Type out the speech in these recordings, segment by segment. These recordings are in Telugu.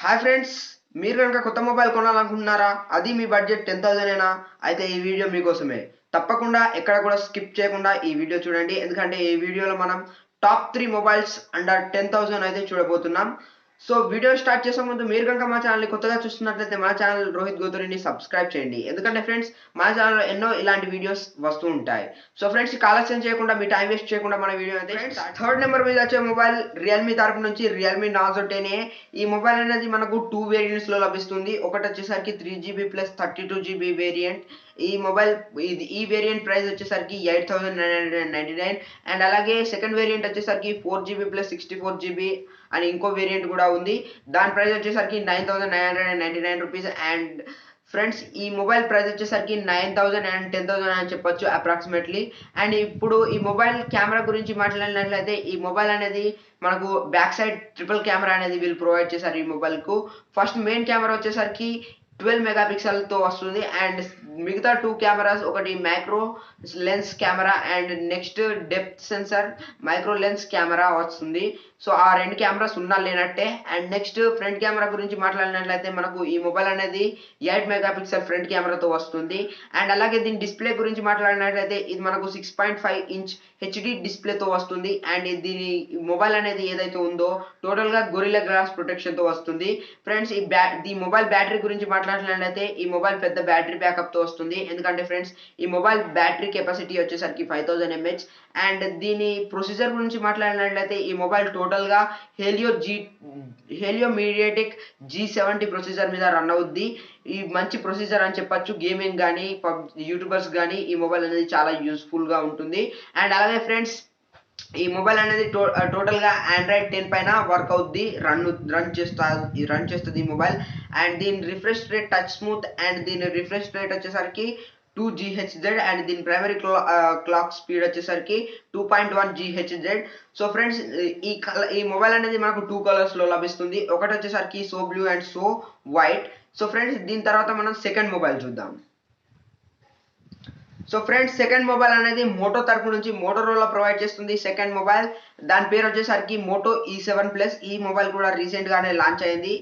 హాయ్ ఫ్రెండ్స్, మీరు కనుక కొత్త మొబైల్ కొనాలనుకుంటున్నారా? అది మీ బడ్జెట్ 10,000 ఏనా? అయితే ఈ వీడియో మీకోసమే. తప్పకుండా ఎక్కడ కూడా స్కిప్ చేయకుండా ఈ వీడియో చూడండి. ఎందుకంటే ఈ వీడియోలో మనం టాప్ 3 మొబైల్స్ అండర్ 10,000 అయితే చూడబోతున్నాం. సో వీడియో స్టార్ట్ చేసే ముందు మీరు కనుక మా ఛానల్‌ని కొత్తగా చూస్తున్నట్లయితే మా ఛానల్ రోహిత్ గోతురిని సబ్స్క్రైబ్ చేయండి. ఎందుకంటే ఫ్రెండ్స్ మా ఛానల్‌లో ఎన్నో ఇలాంటి వీడియోస్ వస్తూ ఉంటాయి. సో ఫ్రెండ్స్ ఇక ఆలస్యం చేయకుండా మీ టైం వేస్ట్ చేయకుండా మన వీడియో అయితే థర్డ్ నెంబర్ మీద వచ్చే మొబైల్ రియల్‌మి తరపు నుంచి రియల్‌మి నార్జో 10ఏ. ఈ మొబైల్ అనేది మనకు 2 వేరియంట్స్‌లో లభిస్తుంది. ఒకటి వచ్చేసరికి 3GB ప్లస్ 32GB వేరియంట్. ఈ వేరియంట్ ప్రైస్ వచ్చేసరికి 8,999 అండ్ అలాగే సెకండ్ వేరియంట్ వచ్చేసరికి 4GB ప్లస్ 64GB అని ఇంకో వేరియంట్ కూడా ఉంది. దాని ప్రైస్ వచ్చేసరికి 9,999 రూపీస్. అండ్ ఫ్రెండ్స్ ఈ మొబైల్ ప్రైస్ వచ్చేసరికి 9,000 అండ్ 10,000 అని చెప్పొచ్చు అప్రాక్సిమేట్లీ. అండ్ ఇప్పుడు ఈ మొబైల్ కెమెరా గురించి మాట్లాడినట్లయితే ఈ మొబైల్ అనేది మనకు బ్యాక్ సైడ్ ట్రిపుల్ కెమెరా అనేది వీళ్ళు ప్రొవైడ్ చేశారు ఈ మొబైల్కు. ఫస్ట్ మెయిన్ కెమెరా వచ్చేసరికి 12 మెగాపిక్సెల్తో వస్తుంది. అండ్ మిగతా 2 కెమెరాస్, ఒకటి micro lens camera and next depth censor micro lens camera వస్తుంది. సో ఆ 2 కెమెరాస్ ఉన్నా లేనట్టే. అండ్ నెక్స్ట్ ఫ్రంట్ కెమెరా గురించి మాట్లాడినట్లయితే మనకు ఈ మొబైల్ అనేది 8 మెగాపిక్సెల్ ఫ్రంట్ కెమెరాతో వస్తుంది. అండ్ అలాగే దీని డిస్ప్లే గురించి మాట్లాడినట్లయితే ఇది మనకు 6.5 ఇంచ్ హెచ్డి డిస్ప్లేతో వస్తుంది. అండ్ దీని మొబైల్ అనేది ఏదైతే ఉందో టోటల్గా గొరిల్లా గ్లాస్ ప్రొటెక్షన్తో వస్తుంది. ఫ్రెండ్స్ ఈ మొబైల్ బ్యాటరీ గురించి మాట్లాడినట్లయితే ఈ మొబైల్ పెద్ద బ్యాటరీ బ్యాకప్తో వస్తుంది. ఎందుకంటే ఫ్రెండ్స్ ఈ మొబైల్ బ్యాటరీ కెపాసిటీ వచ్చేసరికి 5000 mAh. అండ్ దీని ప్రొసీజర్ గురించి మాట్లాడినట్లయితే ఈ మొబైల్ టోటల్గా హెలియో మీడియాటెక్ G70 ప్రొసీజర్ మీద రన్ అవుద్ది. ఈ మంచి ప్రొసీజర్ అని చెప్పొచ్చు. గేమింగ్ కానీ యూట్యూబర్స్ కానీ ఈ మొబైల్ అనేది చాలా యూస్ఫుల్గా ఉంటుంది. అండ్ అలాగే ఫ్రెండ్స్ ఈ మొబైల్ అనేది టోటల్గా ఆండ్రాయిడ్ 10 పైన వర్క్ అవుద్ది, రన్ చేస్తుంది ఈ మొబైల్. అండ్ దీని refresh rate touch smooth and దీని రిఫ్రెష్ రేట్ వచ్చేసరికి 2 GHz అండ్ దీని ప్రైమరీ క్లాక్ స్పీడ్ వచ్చేసరికి 2.1 GHz. సో ఫ్రెండ్స్ ఈ మొబైల్ అనేది మనకు 2 కలర్స్లో లభిస్తుంది. ఒకటి వచ్చేసరికి so blue and so white. So friends దీని తర్వాత మనం సెకండ్ మొబైల్ చూద్దాం. సో ఫ్రెండ్స్ సెకండ్ మొబైల్ అనేది మోటో తరపు నుంచి మోటోరోలా ప్రొవైడ్ చేస్తుంది సెకండ్ మొబైల్. దాని పేరు వచ్చేసరికి మోటో E7 ప్లస్. ఈ మొబైల్ కూడా రీసెంట్గానే లాంచ్ అయింది.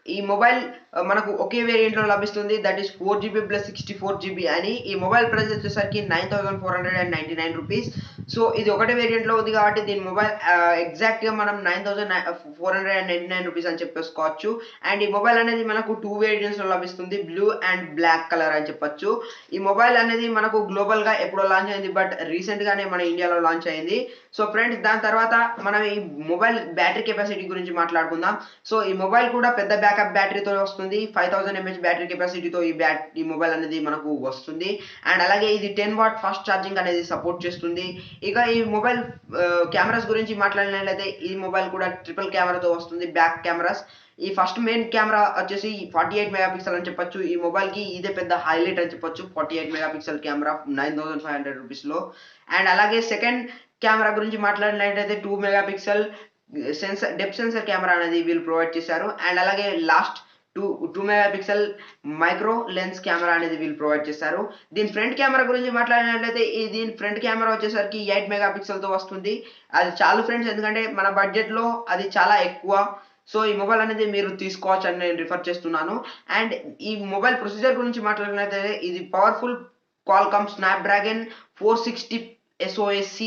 ఈ మొబైల్ మనకు ఒకే వేరియంట్లో లభిస్తుంది, that is 4GB plus 64GB అని. ఈ మొబైల్ ప్రైస్ వచ్చేసరికి 9,499 రూపీస్. సో ఇది ఒకటే వేరియంట్లో ఉంది కాబట్టి దీని మొబైల్ ఎగ్జాక్ట్గా మనం 9,499 రూపీస్ అని చెప్పేసుకోవచ్చు. అండ్ ఈ మొబైల్ అనేది మనకు 2 వేరియంట్స్లో లభిస్తుంది, బ్లూ అండ్ బ్లాక్ కలర్ అని చెప్పొచ్చు. ఈ మొబైల్ అనేది మనకు గ్లోబల్గా ఎప్పుడో లాంచ్ అయింది, బట్ రీసెంట్గానే మన ఇండియాలో లాంచ్ అయింది. సో ఫ్రెండ్స్ దాని తర్వాత మనం ఈ మొబైల్ బ్యాటరీ కెపాసిటీ గురించి మాట్లాడుకుందాం. సో ఈ మొబైల్ కూడా పెద్ద బ్యాకప్ బ్యాటరీతో వస్తుంది. 5000 mAh బ్యాటరీ కెపాసిటీతో ఈ మొబైల్ అనేది మనకు వస్తుంది. అండ్ అలాగే ఇది 10 వాట్ ఫాస్ట్ ఛార్జింగ్ అనేది సపోర్ట్ చేస్తుంది. ఇక ఈ మొబైల్ కెమెరాస్ గురించి మాట్లాడినట్లయితే ఈ మొబైల్ కూడా ట్రిపుల్ కెమెరాతో వస్తుంది, బ్యాక్ కెమెరాస్. ఈ ఫస్ట్ మెయిన్ కెమెరా వచ్చేసి 48 మెగాపిక్సెల్ అని చెప్పొచ్చు. ఈ మొబైల్కి ఇదే పెద్ద హైలైట్ అని చెప్పొచ్చు, 48 మెగాపిక్సెల్ కెమెరా 9,500 రూపీస్లో. అండ్ అలాగే సెకండ్ కెమెరా గురించి మాట్లాడినట్లయితే 2 మెగాపిక్సెల్ డెప్త్ సెన్సర్ కెమెరా అనేది వీళ్ళు ప్రొవైడ్ చేశారు. అండ్ అలాగే last 2 megapixel micro lens camera అనేది వీళ్ళు ప్రొవైడ్ చేశారు. దీని ఫ్రంట్ కెమెరా గురించి మాట్లాడినట్లయితే దీని ఫ్రంట్ కెమెరా వచ్చేసరికి 8 మెగాపిక్సెల్తో వస్తుంది. అది చాలు ఫ్రెండ్స్, ఎందుకంటే మన బడ్జెట్లో అది చాలా ఎక్కువ. సో ఈ మొబైల్ అనేది మీరు తీసుకోవచ్చు అని నేను రిఫర్ చేస్తున్నాను. అండ్ ఈ మొబైల్ ప్రొసీజర్ గురించి మాట్లాడినట్లయితే ఇది పవర్ఫుల్ క్వాల్కామ్ స్నాప్డ్రాగన్ 460 SoC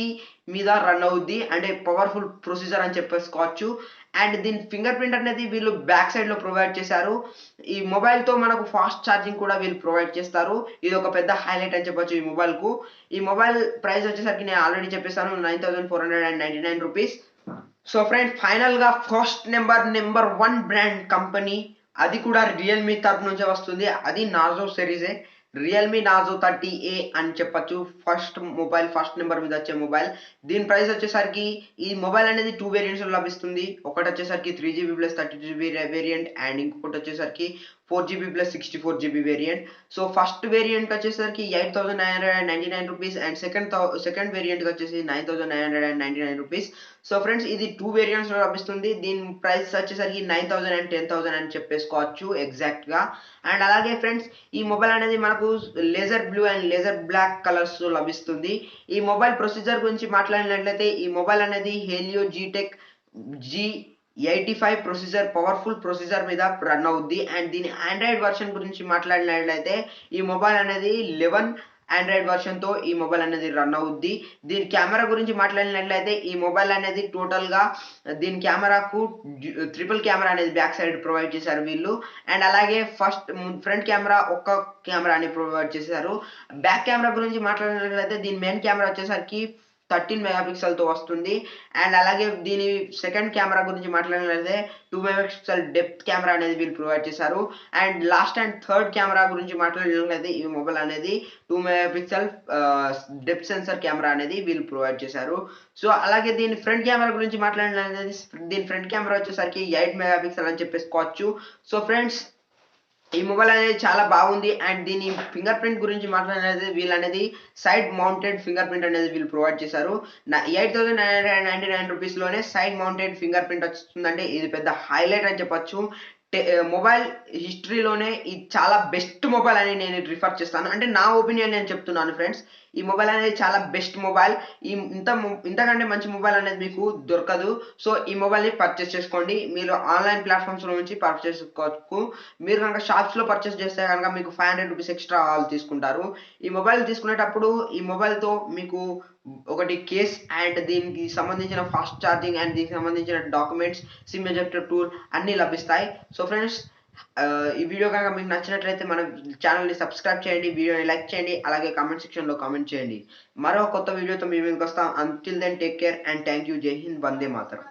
మీద రన్ అవుద్ది, అంటే పవర్ఫుల్ ప్రొసీజర్ అని చెప్పేసుకోవచ్చు. అండ్ దీని ఫింగర్ ప్రింట్ అనేది వీళ్ళు బ్యాక్ సైడ్లో ప్రొవైడ్ చేశారు. ఈ మొబైల్తో మనకు ఫాస్ట్ ఛార్జింగ్ కూడా వీళ్ళు ప్రొవైడ్ చేస్తారు. ఇది ఒక పెద్ద హైలైట్ అని చెప్పొచ్చు ఈ మొబైల్కు. ఈ మొబైల్ ప్రైస్ వచ్చేసరికి నేను ఆల్రెడీ చెప్పేసాను, 9,499 రూపీస్. సో ఫ్రెండ్స్ ఫైనల్గా ఫస్ట్ నెంబర్ 1 బ్రాండ్ కంపెనీ, అది కూడా రియల్మీ తరపు నుంచే వస్తుంది. అది నార్జో సిరీసే, రియల్మీ నార్జో 30A అని చెప్పొచ్చు. ఫస్ట్ నెంబర్ మీద వచ్చే మొబైల్. దీని ప్రైస్ వచ్చేసరికి ఈ మొబైల్ అనేది 2 వేరియంట్స్లో లభిస్తుంది. ఒకటి వచ్చేసరికి 3GB plus 32GB variant and ఇంకొకటి వచ్చేసరికి 4GB plus 64GB variant. So first variant వచ్చేసరికి 8,999 రూపీస్ అండ్ సెకండ్ వేరియంట్ వచ్చేసి 9,999 రూపీస్. సో ఫ్రెండ్స్ ఇది 2 వేరియంట్స్లో లభిస్తుంది. దీని ప్రైస్ వచ్చేసరికి 9,000 అండ్ 10,000 అని చెప్పేసుకోవచ్చు ఎగ్జాక్ట్గా. అండ్ అలాగే ఫ్రెండ్స్ ఈ మొబైల్ అనేది మనకు laser blue and laser black colours లభిస్తుంది. ఈ మొబైల్ ప్రొసీజర్ గురించి మాట్లాడినట్లయితే ఈ మొబైల్ అనేది హెలియో జీటెక్ 85 ప్రొసెసర్, పవర్ఫుల్ ప్రొసెసర్ మీద రన్ అవుద్ది. అండ్ దీని ఆండ్రాయిడ్ వర్షన్ గురించి మాట్లాడినట్లయితే ఈ మొబైల్ అనేది 11 ఆండ్రాయిడ్ వర్షన్తో ఈ మొబైల్ అనేది రన్ అవుద్ది. దీని కెమెరా గురించి మాట్లాడినట్లయితే ఈ మొబైల్ అనేది టోటల్గా దీని కెమెరాకు ట్రిపుల్ కెమెరా అనేది బ్యాక్ సైడ్ ప్రొవైడ్ చేశారు వీళ్ళు. అండ్ అలాగే ఫ్రంట్ కెమెరా ఒక్క కెమెరాని ప్రొవైడ్ చేశారు. బ్యాక్ కెమెరా గురించి మాట్లాడినట్లయితే దీని మెయిన్ కెమెరా వచ్చేసరికి 13 మెగాపిక్సెల్తో వస్తుంది. అండ్ అలాగే దీని సెకండ్ కెమెరా గురించి మాట్లాడినట్లయితే 2 మెగాపిక్సెల్ డెప్త్ కెమెరా అనేది వీళ్ళు ప్రొవైడ్ చేశారు. And last and third camera గురించి మాట్లాడినట్లయితే ఈ మొబైల్ అనేది 2 మెగాపిక్సెల్ డెప్త్ సెన్సర్ కెమెరా అనేది వీళ్ళు ప్రొవైడ్ చేశారు. సో అలాగే దీని ఫ్రంట్ కెమెరా గురించి మాట్లాడినట్లయితే దీని ఫ్రంట్ కెమెరా వచ్చేసరికి 8 మెగాపిక్సెల్ అని చెప్పేసుకోవచ్చు. సో ఫ్రెండ్స్, ఈ మొబైల్ అనేది చాలా బాగుంది. అండ్ దీని ఫింగర్ ప్రింట్ గురించి మాట్లాడినది వీళ్ళు అనేది సైడ్ మౌంటెడ్ ఫింగర్ ప్రింట్ అనేది వీళ్ళు ప్రొవైడ్ చేశారు. 8,999 రూపీస్లోనే సైడ్ మౌంటెడ్ ఫింగర్ ప్రింట్ వస్తుందంటే ఇది పెద్ద హైలైట్ అని చెప్పొచ్చు. మొబైల్ హిస్టరీలోనే ఇది చాలా బెస్ట్ మొబైల్ అని నేను రిఫర్ చేస్తాను. అంటే నా ఒపీనియన్ నేను చెప్తున్నాను ఫ్రెండ్స్. ఈ మొబైల్ అనేది చాలా బెస్ట్ మొబైల్. ఇంతకంటే మంచి మొబైల్ అనేది మీకు దొరకదు. సో ఈ మొబైల్ని పర్చేస్ చేసుకోండి. మీరు ఆన్లైన్ ప్లాట్ఫామ్స్లో నుంచి పర్చేస్ చేసుకోవచ్చు. మీరు కనుక షాప్స్లో పర్చేస్ చేస్తే కనుక మీకు 500 రూపీస్ ఎక్స్ట్రా వాళ్ళు తీసుకుంటారు. ఈ మొబైల్ తీసుకునేటప్పుడు ఈ మొబైల్తో మీకు ఒకటి కేస్ అండ్ దీనికి సంబంధించిన ఫాస్ట్ ఛార్జింగ్ అండ్ దీనికి సంబంధించిన డాక్యుమెంట్స్, సిమ్ ఎజెక్టర్ టూల్ అన్నీ లభిస్తాయి. సో ఫ్రెండ్స్, ఈ వీడియో కనుక మీకు నచ్చినట్లయితే మన ఛానల్ని సబ్స్క్రైబ్ చేయండి, వీడియోని లైక్ చేయండి, అలాగే కామెంట్ సెక్షన్లో కామెంట్ చేయండి. మరో కొత్త వీడియోతో మీ ముందుకు వస్తాం. Until then take care and thank you. జై హింద్, వందే మాతరం.